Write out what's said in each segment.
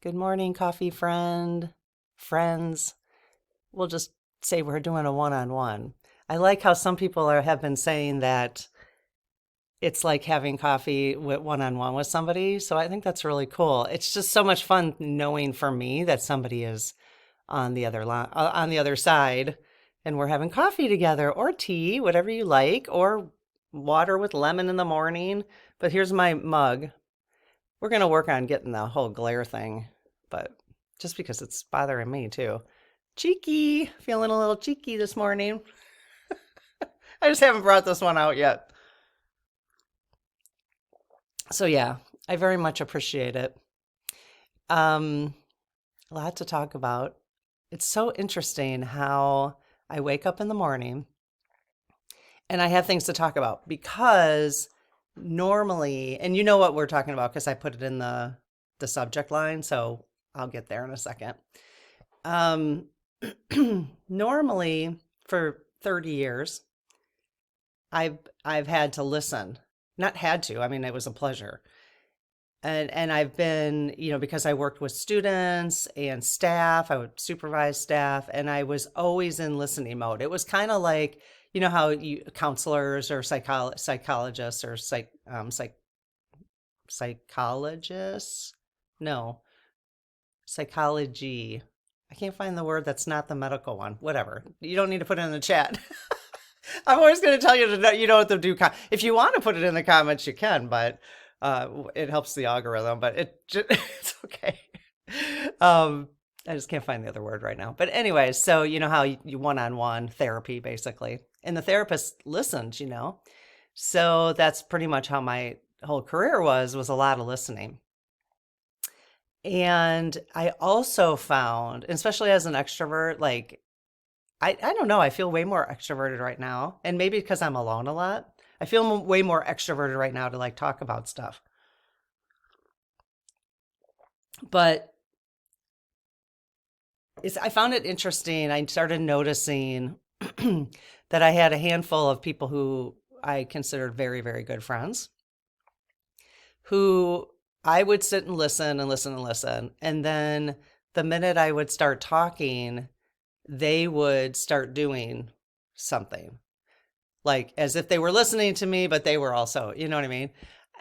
Good morning, coffee friends. We'll just say we're doing a one-on-one. I like how some people have been saying that it's like having coffee with one-on-one with somebody. So I think that's really cool. It's just so much fun knowing for me that somebody is on the on the other side, and we're having coffee together or tea, whatever you like, or water with lemon in the morning. But here's my mug. We're going to work on getting the whole glare thing, but just because it's bothering me too. Cheeky, feeling a little cheeky this morning. I just haven't brought this one out yet. So yeah, I very much appreciate it. A lot to talk about. It's so interesting how I wake up in the morning and I have things to talk about because normally, and you know what we're talking about because I put it in the subject line, so I'll get there in a second. Um, Normally for 30 years, I've had to listen. Not had to, I mean it was a pleasure. And I've been, because I worked with students and staff, I would supervise staff, and I was always in listening mode. It was kind of like, how you counselors or psychologists or psychologists, no, psychology. I can't find the word that's not the medical one. Whatever. You don't need to put it in the chat. I'm always going to tell you to know, you don't have to do. If you want to put it in the comments, you can, but it helps the algorithm. But it's okay. I just can't find the other word right now. But anyway, so you know how you one-on-one therapy basically, and the therapist listens. So that's pretty much how my whole career was a lot of listening. And I also found, especially as an extrovert, like I don't know, I feel way more extroverted right now. And maybe because I'm alone a lot, I feel way more extroverted right now to like talk about stuff. But I found it interesting. I started noticing that I had a handful of people who I considered very, very good friends who I would sit and listen and listen and listen. And then the minute I would start talking, they would start doing something like as if they were listening to me, but they were also, you know what I mean?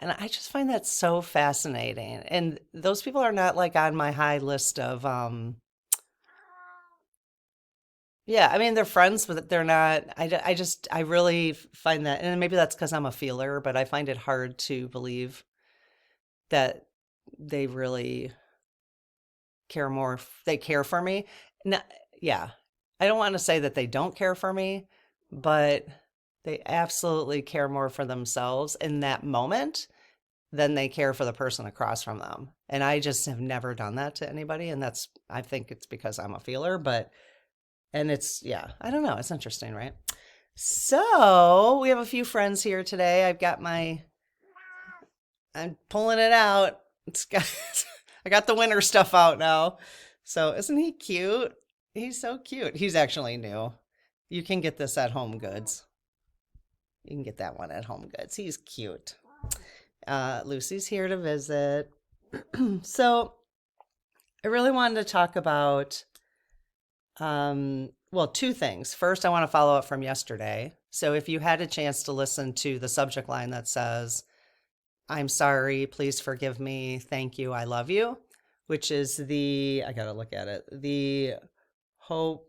And I just find that so fascinating. And those people are not like on my high list of, yeah, I mean, they're friends, but they're not, I really find that, and maybe that's because I'm a feeler, but I find it hard to believe that they really they care for me. No, yeah, I don't want to say that they don't care for me, but they absolutely care more for themselves in that moment than they care for the person across from them. And I just have never done that to anybody. And I think it's because I'm a feeler, and yeah, I don't know. It's interesting, right? So we have a few friends here today. I'm pulling it out. I got the winter stuff out now. So isn't he cute? He's so cute. He's actually new. You can get this at Home Goods. You can get that one at Home Goods. He's cute. Lucy's here to visit. So I really wanted to talk about, two things. First, I want to follow up from yesterday. So if you had a chance to listen to the subject line that says, I'm sorry, please forgive me, thank you, I love you, which is I got to look at it, the hope,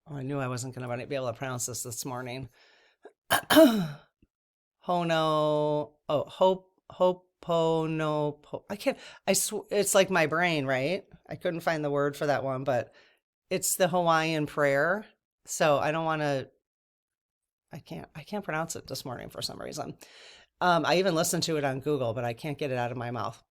I knew I wasn't going to be able to pronounce this morning. Hono, hopono, I can't, it's like my brain, right? I couldn't find the word for that one, but it's the Hawaiian prayer. So I don't want to, I can't pronounce it this morning for some reason. I even listened to it on Google, but I can't get it out of my mouth.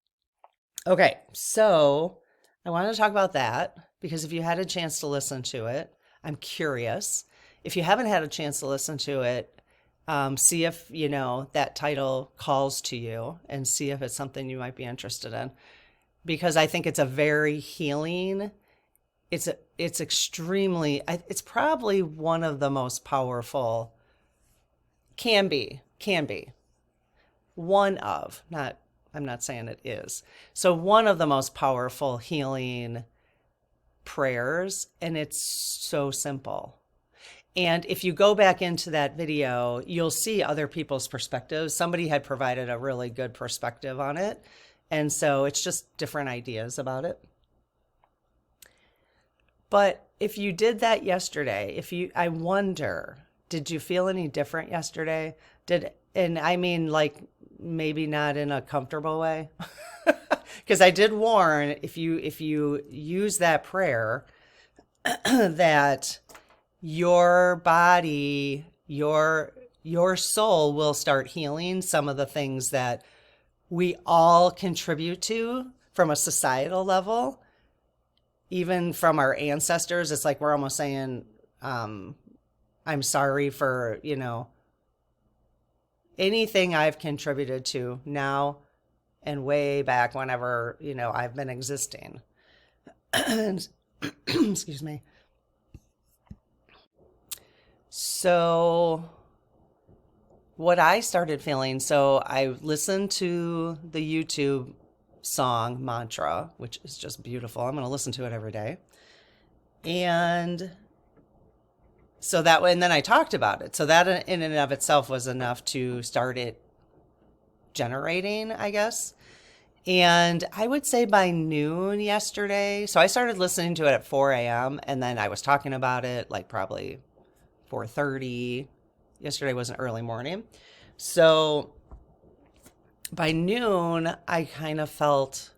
Okay, so I wanted to talk about that because if you had a chance to listen to it, I'm curious. If you haven't had a chance to listen to it, see if, that title calls to you and see if it's something you might be interested in. Because I think it's a very healing, it's it's probably one of the most powerful, can be one of, not I'm not saying it is. So one of the most powerful healing prayers, and it's so simple. And if you go back into that video, you'll see other people's perspectives. Somebody had provided a really good perspective on it. And so it's just different ideas about it. But if you did that yesterday, I wonder, did you feel any different yesterday? And I mean, like, maybe not in a comfortable way. Because I did warn, if you use that prayer, that your body, your soul will start healing some of the things that we all contribute to from a societal level, even from our ancestors. It's like we're almost saying, I'm sorry for, anything I've contributed to now and way back whenever, I've been existing. Excuse me. So what I started feeling, so I listened to the YouTube song Mantra, which is just beautiful. I'm going to listen to it every day. And so that way, and then I talked about it. So that in and of itself was enough to start it generating, I guess. And I would say by noon yesterday, so I started listening to it at 4 a.m. and then I was talking about it like probably 4:30. Yesterday was an early morning. So by noon, I kind of felt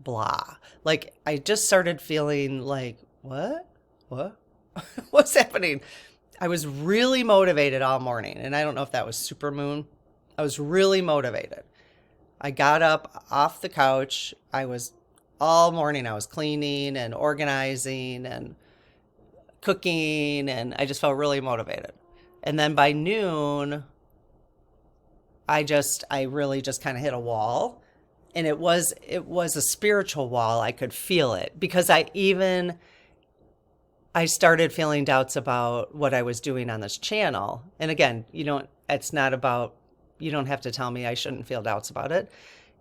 blah. Like I just started feeling like, what? What's happening? I was really motivated all morning. And I don't know if that was supermoon. I was really motivated. I got up off the couch. All morning, I was cleaning and organizing and cooking, and I just felt really motivated. And then by noon, I really just kind of hit a wall. And it was a spiritual wall. I could feel it because I started feeling doubts about what I was doing on this channel. And again, it's not about, you don't have to tell me I shouldn't feel doubts about it.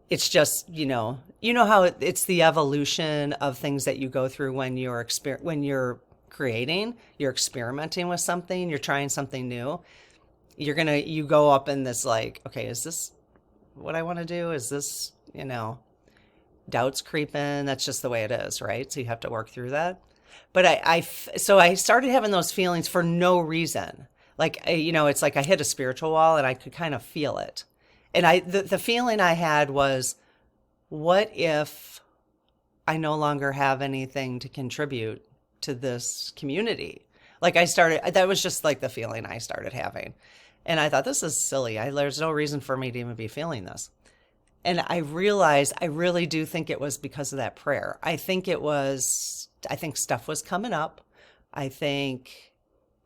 It's just, how it's the evolution of things that you go through when you're creating, you're experimenting with something, you're trying something new. You go up in this like, okay, is this what I want to do? Is this, doubts creeping? That's just the way it is, right? So you have to work through that. But so I started having those feelings for no reason. Like, it's like I hit a spiritual wall and I could kind of feel it. And the feeling I had was, what if I no longer have anything to contribute to this community? Like that was just like the feeling I started having. And I thought, this is silly. There's no reason for me to even be feeling this. And I realized I really do think it was because of that prayer. I think stuff was coming up. I think,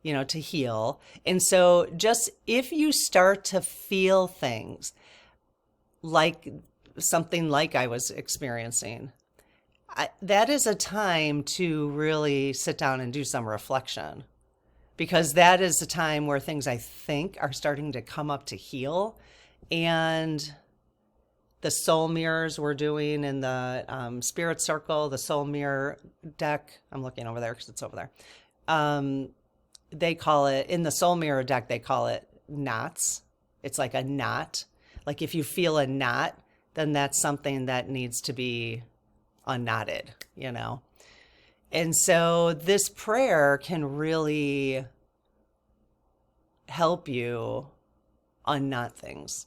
to heal. And so just if you start to feel things like something like I was experiencing, that is a time to really sit down and do some reflection, because that is a time where things I think are starting to come up to heal. And the soul mirrors we're doing in the spirit circle, the soul mirror deck, I'm looking over there because it's over there. They call it, in the soul mirror deck, they call it knots. It's like a knot. Like if you feel a knot, then that's something that needs to be unknotted, And so this prayer can really help you unknot things.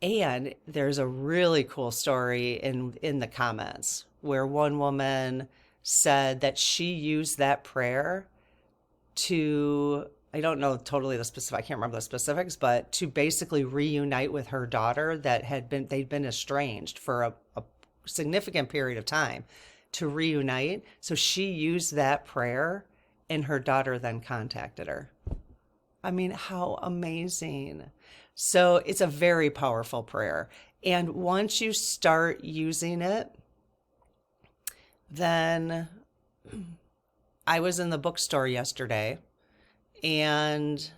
And there's a really cool story in the comments where one woman said that she used that prayer to, I don't know totally the specific, I can't remember the specifics, but to basically reunite with her daughter they'd been estranged for a significant period of time, to reunite. So she used that prayer and her daughter then contacted her. I mean, how amazing. So it's a very powerful prayer. And once you start using it, then I was in the bookstore yesterday and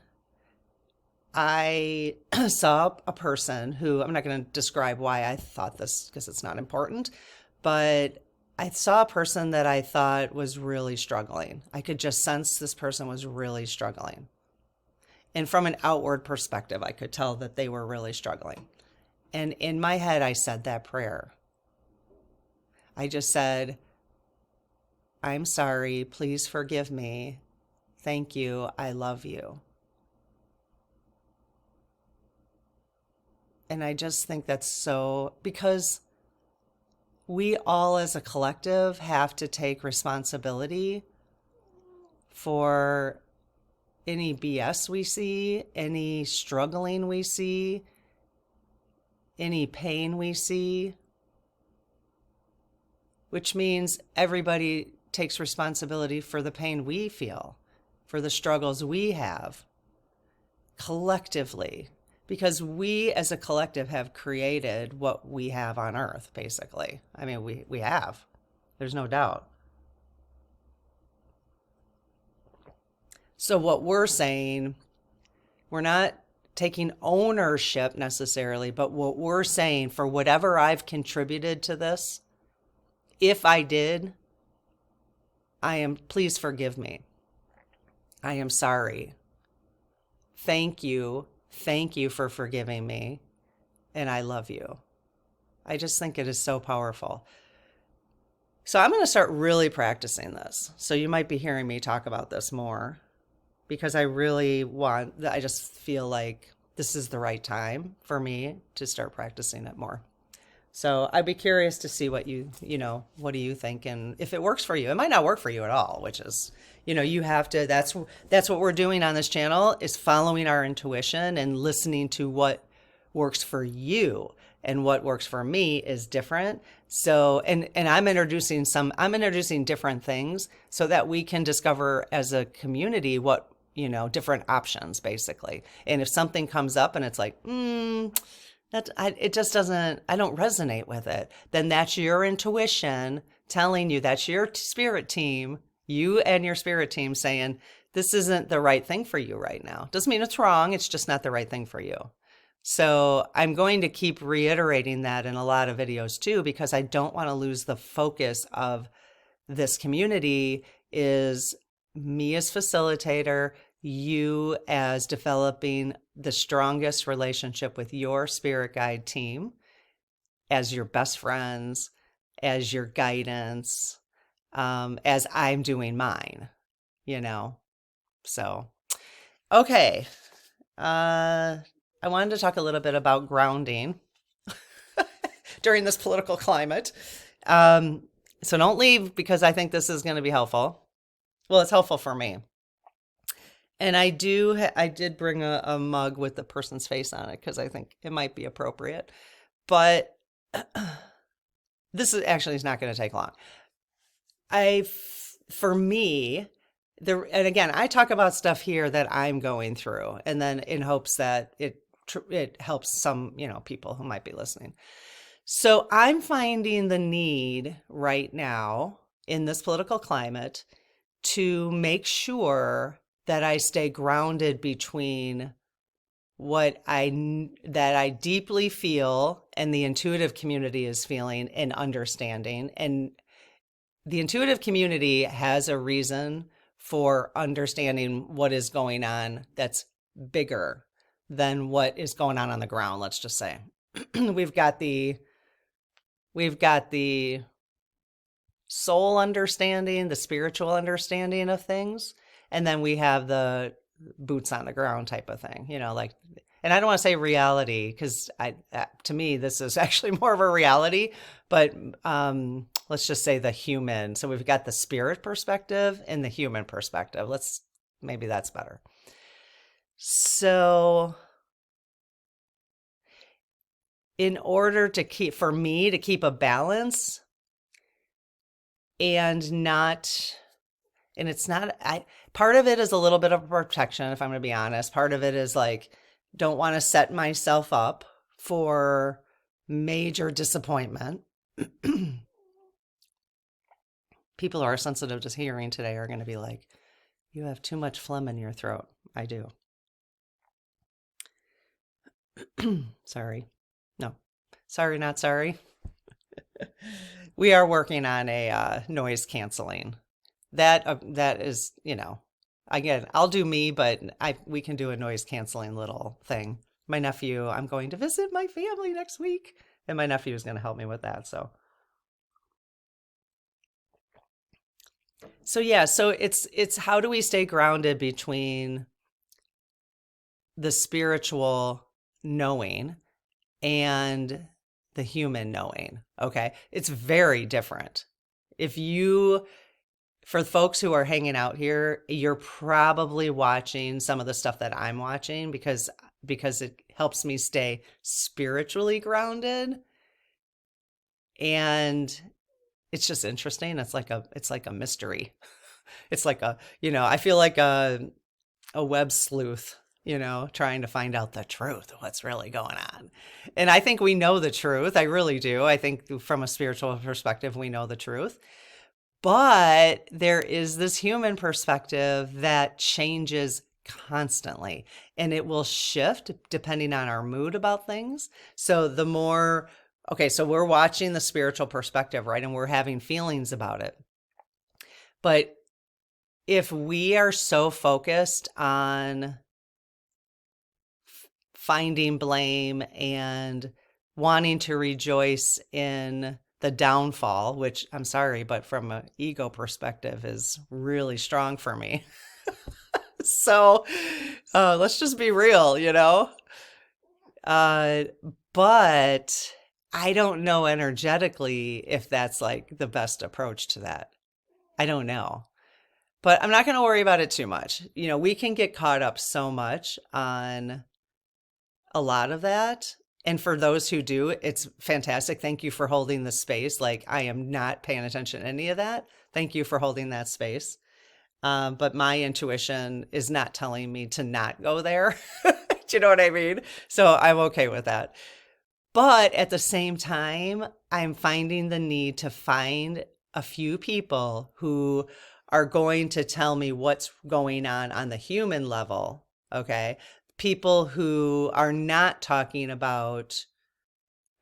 I saw a person who, I'm not going to describe why I thought this because it's not important, but I saw a person that I thought was really struggling. I could just sense this person was really struggling. And from an outward perspective, I could tell that they were really struggling. And in my head, I said that prayer. I just said, I'm sorry, please forgive me. Thank you, I love you. And I just think that's so, because we all as a collective have to take responsibility for any BS we see, any struggling we see, any pain we see, which means everybody takes responsibility for the pain we feel, for the struggles we have collectively, because we as a collective have created what we have on earth, basically. I mean, we have. There's no doubt. So what we're saying, we're not taking ownership necessarily, but what we're saying, for whatever I've contributed to this, if I did, please forgive me. I am sorry. Thank you. Thank you for forgiving me. And I love you. I just think it is so powerful. So I'm going to start really practicing this. So you might be hearing me talk about this more, because I just feel like this is the right time for me to start practicing it more. So I'd be curious to see what what do you think? And if it works for you, it might not work for you at all, which is, you have to, that's what we're doing on this channel, is following our intuition and listening to what works for you. And what works for me is different. So, and I'm introducing different things so that we can discover as a community what, different options basically. And if something comes up and it's like, it just doesn't, I don't resonate with it, then that's your intuition telling you, that's your spirit team, you and your spirit team saying, this isn't the right thing for you right now. Doesn't mean it's wrong. It's just not the right thing for you. So I'm going to keep reiterating that in a lot of videos too, because I don't want to lose the focus of this community is me as facilitator, you as developing the strongest relationship with your spirit guide team, as your best friends, as your guidance, as I'm doing mine, So, okay. I wanted to talk a little bit about grounding during this political climate. So don't leave, because I think this is going to be helpful. Well, it's helpful for me. And I did bring a mug with the person's face on it because I think it might be appropriate. But this is not going to take long. For me, and again, I talk about stuff here that I'm going through, and then in hopes that it helps some, people who might be listening. So I'm finding the need right now in this political climate to make sure that I stay grounded between that I deeply feel and the intuitive community is feeling and understanding. And the intuitive community has a reason for understanding what is going on that's bigger than what is going on the ground, let's just say. We've got the soul understanding, the spiritual understanding of things, and then we have the boots on the ground type of thing, and I don't want to say reality, because to me, this is actually more of a reality, but let's just say the human. So we've got the spirit perspective and the human perspective. Maybe that's better. So in order to keep a balance part of it is a little bit of protection, if I'm going to be honest. Part of it is don't want to set myself up for major disappointment. People who are sensitive to hearing today are going to be like, you have too much phlegm in your throat. I do. Sorry. No. Sorry, not sorry. We are working on a noise canceling. That is, again, I'll do me, but we can do a noise canceling little thing. My nephew, I'm going to visit my family next week, and my nephew is going to help me with that. So yeah, so it's how do we stay grounded between the spiritual knowing and the human knowing, okay? It's very different. If you For folks who are hanging out here, you're probably watching some of the stuff that I'm watching because it helps me stay spiritually grounded, and it's just interesting. It's like a mystery. It's like I feel like a web sleuth, trying to find out the truth of what's really going on. And I think we know the truth. I really do. I think from a spiritual perspective, we know the truth. But there is this human perspective that changes constantly, and it will shift depending on our mood about things. So so we're watching the spiritual perspective, right? And we're having feelings about it. But if we are so focused on finding blame and wanting to rejoice in the downfall, which I'm sorry, but from an ego perspective is really strong for me. So let's just be real, Uh, but I don't know energetically if that's like the best approach to that. I don't know. But I'm not going to worry about it too much. We can get caught up so much on a lot of that. And for those who do, it's fantastic. Thank you for holding the space. Like, I am not paying attention to any of that. Thank you for holding that space. But my intuition is not telling me to not go there. Do you know what I mean? So I'm okay with that. But at the same time, I'm finding the need to find a few people who are going to tell me what's going on the human level. Okay. People who are not talking about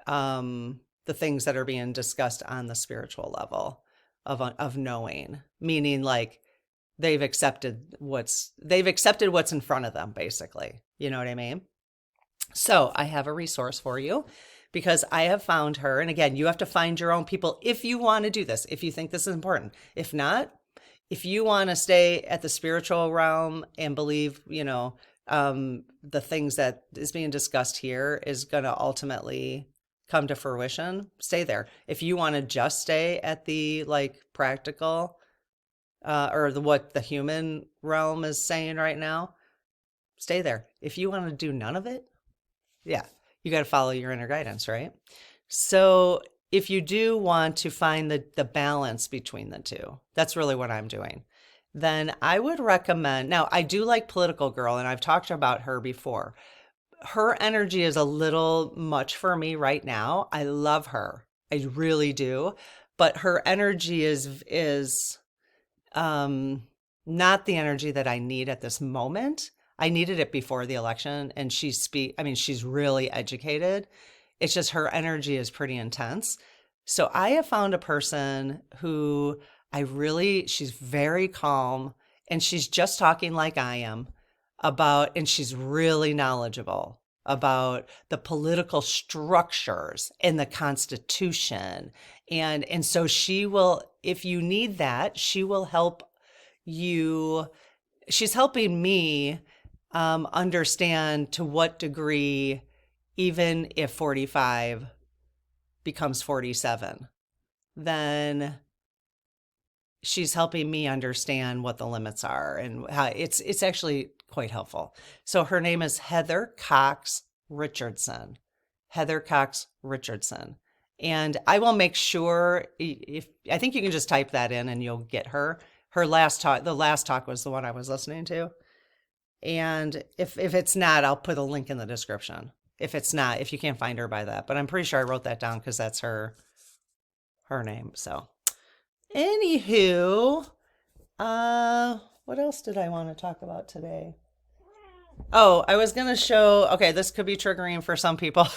the things that are being discussed on the spiritual level of knowing, meaning like they've accepted what's in front of them, basically. You know what I mean? So I have a resource for you because I have found her. And again, you have to find your own people if you want to do this, if you think this is important. If not, if you want to stay at the spiritual realm and believe, the things that is being discussed here is going to ultimately come to fruition, stay there. If you want to just stay at the like practical or what the human realm is saying right now, stay there. If you want to do none of it, yeah, you got to follow your inner guidance, right? So if you do want to find the balance between the two, that's really what I'm doing. Then I would recommend, now I do like Political Girl, and I've talked about her before. Her energy is a little much for me right now. I love her. I really do. But her energy is not the energy that I need at this moment. I needed it before the election, and she's really educated. It's just her energy is pretty intense. So I have found a person who she's very calm, and she's just talking like I am and she's really knowledgeable about the political structures and the Constitution. And so she will, if you need that, she will help you. She's helping me understand to what degree, even if 45 becomes 47, then she's helping me understand what the limits are and how it's actually quite helpful. So her name is Heather Cox Richardson. Heather Cox Richardson. And I will make sure, if I think you can just type that in and you'll get her. The last talk was the one I was listening to. And if it's not, I'll put a link in the description. If it's not, if you can't find her by that. But I'm pretty sure I wrote that down because that's her name. So anywho, what else did I want to talk about today? Oh, I was gonna show, okay, this could be triggering for some people,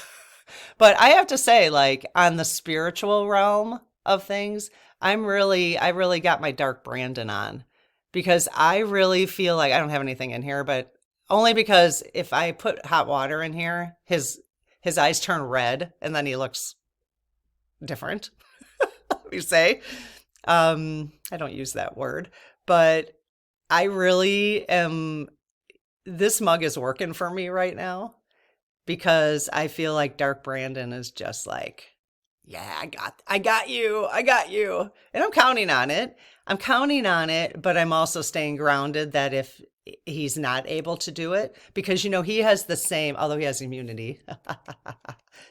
but I have to say, like, on the spiritual realm of things, I really got my dark Brandon on because I really feel like I don't have anything in here, but only because if I put hot water in here, his eyes turn red and then he looks different, you say. I don't use that word, but I really am, this mug is working for me right now because I feel like Dark Brandon is just like, yeah, I got you. And I'm counting on it. I'm counting on it, but I'm also staying grounded that if he's not able to do it, because he has the same, although he has immunity,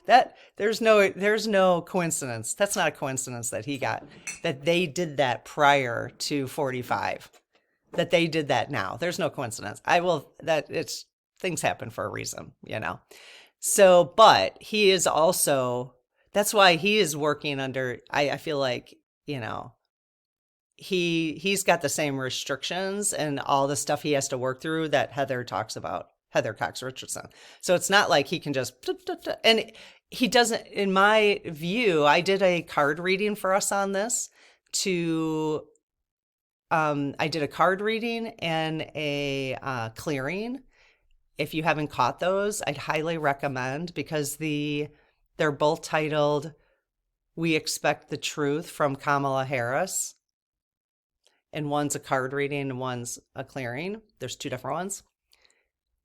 that there's no coincidence. That's not a coincidence that that they did that prior to 45, that they did that now. There's no coincidence. Things happen for a reason. So, but he is also, that's why he is working under, I feel like, you know, he's got the same restrictions and all the stuff he has to work through that Heather talks about, Heather Cox Richardson. So it's not like he can just, and he doesn't, in my view, I did a card reading for us on this to, I did a card reading and a clearing. If you haven't caught those, I'd highly recommend because they're both titled "We Expect the Truth" from Kamala Harris, and one's a card reading and one's a clearing. There's two different ones.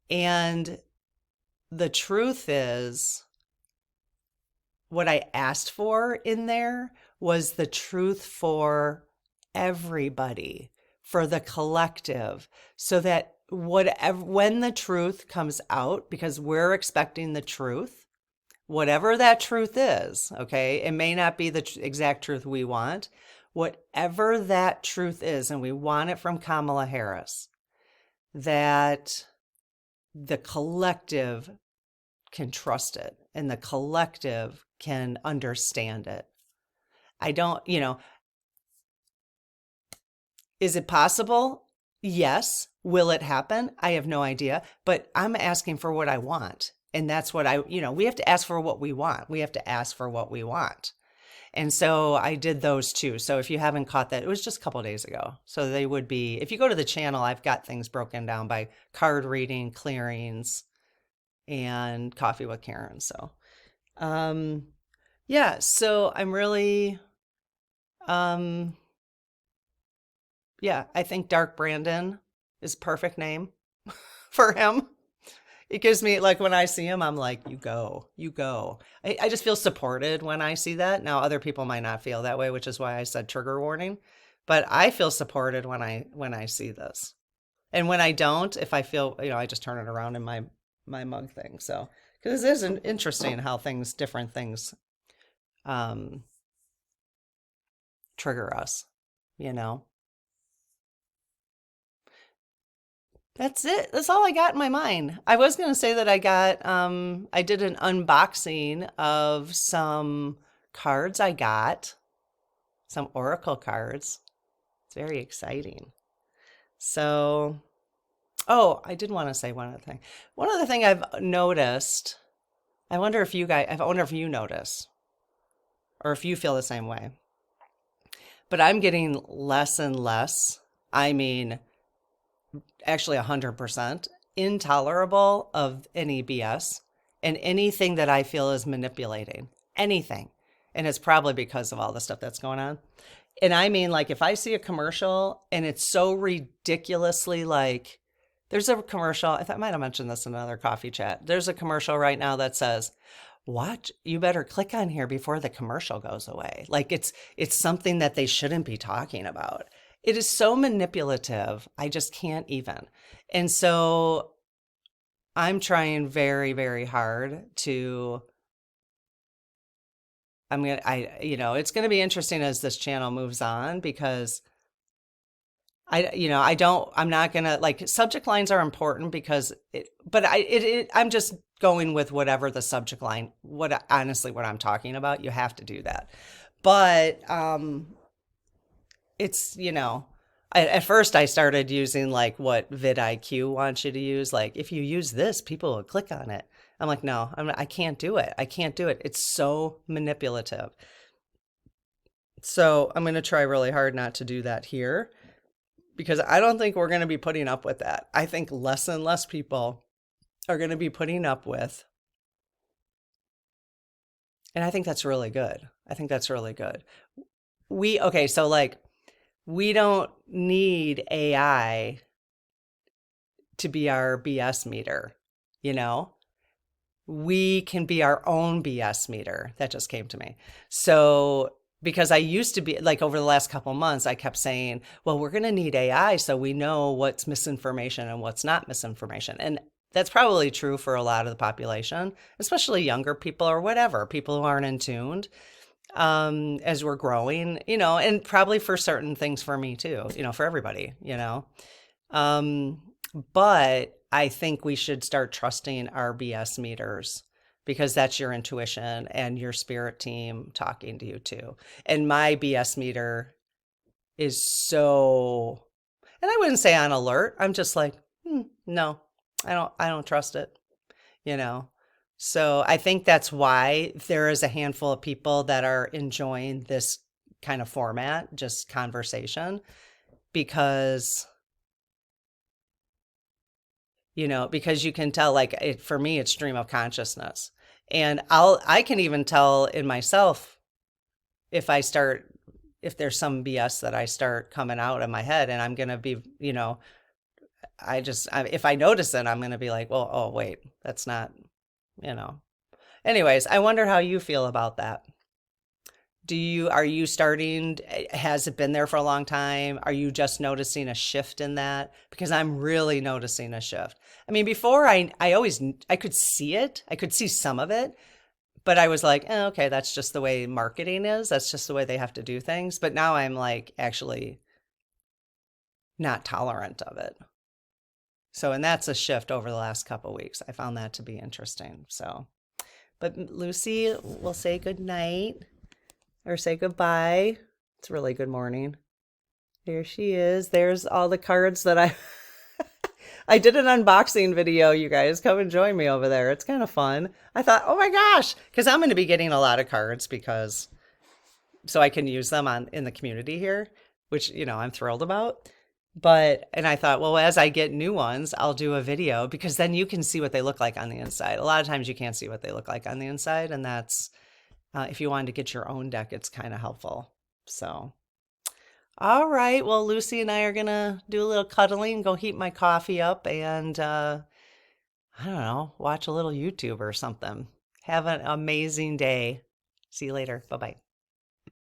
And the truth is, what I asked for in there was the truth for everybody, for the collective, so that when the truth comes out, because we're expecting the truth, whatever that truth is, okay, it may not be the exact truth we want, whatever that truth is, and we want it from Kamala Harris, that the collective can trust it and the collective can understand it. I don't, is it possible? Yes. Will it happen? I have no idea, but I'm asking for what I want. And that's what we have to ask for what we want. We have to ask for what we want. And so I did those two. So if you haven't caught that, it was just a couple of days ago. So they would be, if you go to the channel, I've got things broken down by card reading, clearings, and coffee with Karen. So, yeah, so I'm really, yeah, I think Dark Brandon is perfect name for him. It gives me, like, when I see him, I'm like, you go, you go. I just feel supported when I see that. Now, other people might not feel that way, which is why I said trigger warning. But I feel supported when I see this. And when I don't, if I feel, I just turn it around in my mug thing. So, because it is interesting how different things um, trigger us, you know. That's it. That's all I got in my mind. I was going to say that I did an unboxing of some cards I got, some Oracle cards. It's very exciting. So, oh, I did want to say one other thing. One other thing I've noticed, I wonder if you notice or if you feel the same way, but I'm getting less and less. I mean, actually 100% intolerable of any BS and anything that I feel is manipulating anything. And it's probably because of all the stuff that's going on. And I mean, like, if I see a commercial and it's so ridiculously, like, there's a commercial, I might have mentioned this in another coffee chat. There's a commercial right now that says, "Watch, you better click on here before the commercial goes away." Like, it's something that they shouldn't be talking about. It is so manipulative. I just can't even. And so I'm trying very, very hard to, it's going to be interesting as this channel moves on because I'm not going to, like, subject lines are important because I'm just going with whatever the subject line, honestly, what I'm talking about, you have to do that. But, it's, At first, I started using like what vidIQ wants you to use. Like, if you use this, people will click on it. I'm like, no, I can't do it. I can't do it. It's so manipulative. So I'm going to try really hard not to do that here because I don't think we're going to be putting up with that. I think less and less people are going to be putting up with. And I think that's really good. I think that's really good. Okay, so like, we don't need AI to be our BS meter, you know? We can be our own BS meter. That just came to me. So, because I used to be like over the last couple months, I kept saying, well, we're going to need AI so we know what's misinformation and what's not misinformation. And that's probably true for a lot of the population, especially younger people or whatever, people who aren't in tuned as we're growing, you know, and probably for certain things for me too, you know, for everybody, you know. But I think we should start trusting our BS meters because that's your intuition and your spirit team talking to you too. And my BS meter is so, and I wouldn't say on alert. I'm just like, no, I don't trust it, you know. So I think that's why there is a handful of people that are enjoying this kind of format, just conversation, because you know, because you can tell like for me it's stream of consciousness. And I can even tell in myself if if there's some BS that I start coming out of my head and I'm going to be, you know, if I notice it, I'm going to be like, well, oh, wait, that's not, you know. Anyways, I wonder how you feel about that. Are you starting, has it been there for a long time? Are you just noticing a shift in that? Because I'm really noticing a shift. I mean, before I could see it. I could see some of it, but I was like, okay, that's just the way marketing is. That's just the way they have to do things. But now I'm like actually not tolerant of it. So, and that's a shift over the last couple of weeks. I found that to be interesting. So, but Lucy will say good night. Or say goodbye. It's really good morning. There she is. There's all the cards that I did an unboxing video, you guys. Come and join me over there. It's kind of fun. I thought, oh my gosh, because I'm going to be getting a lot of cards so I can use them in the community here, which, you know, I'm thrilled about. And I thought, well, as I get new ones, I'll do a video because then you can see what they look like on the inside. A lot of times you can't see what they look like on the inside, and that's if you wanted to get your own deck, it's kind of helpful. So, all right. Well, Lucy and I are going to do a little cuddling, go heat my coffee up, and I don't know, watch a little YouTube or something. Have an amazing day. See you later. Bye-bye.